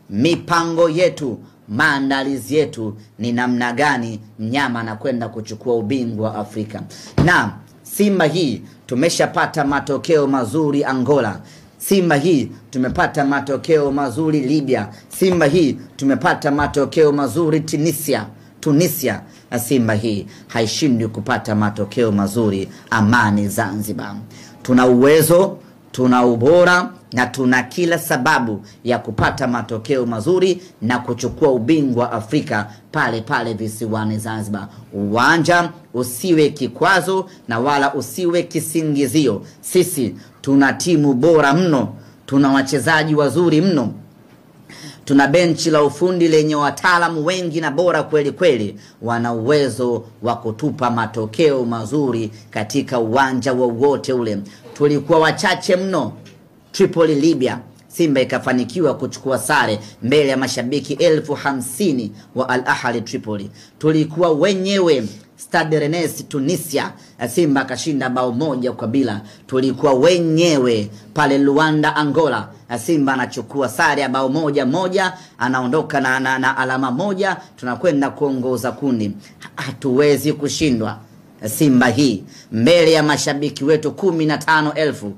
mipango yetu, maandalizi yetu ni namna gani mnyama anakwenda kuchukua ubingwa wa Afrika. Na Simba hii tumeshapata matokeo mazuri Angola. Simba hii tumepata matokeo mazuri Libya. Simba hii tumepata matokeo mazuri Tunisia. Na Simba hii haishindi kupata matokeo mazuri Amani Zanzibar. Tuna uwezo, tuna ubora na tuna kila sababu ya kupata matokeo mazuri na kuchukua ubingwa Afrika pale pale visiwani Zanzibar. Uwanja usiwe kikwazo na wala usiwe kisingizio. Sisi tuna timu bora mno, tuna wachezaji wazuri mno, tuna benchi la ufundi lenye wataalamu wengi na bora kweli kweli. Wana uwezo wa kutupa matokeo mazuri katika uwanja wowote ule. Tulikuwa wachache mno Tripoli Libya, Simba ikafanikiwa kuchukua sare mbele ya mashabiki 50,000 wa Al Ahly Tripoli. Tulikuwa wenyewe Stade Rennes Tunisia, Simba kashinda bao 1-0. Tulikuwa wenyewe pale Luanda Angola, Simba anachukua sare ya bao 1-1, anaondoka na alama 1, tunakwenda kuongoza kundi. Hatuwezi kushindwa Simba hii mbele ya mashabiki wetu 15,000.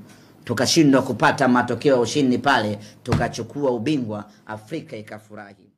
Tukashindwa kupata matokeo ya ushindi pale, tukachukua ubingwa, Afrika ikafurahi.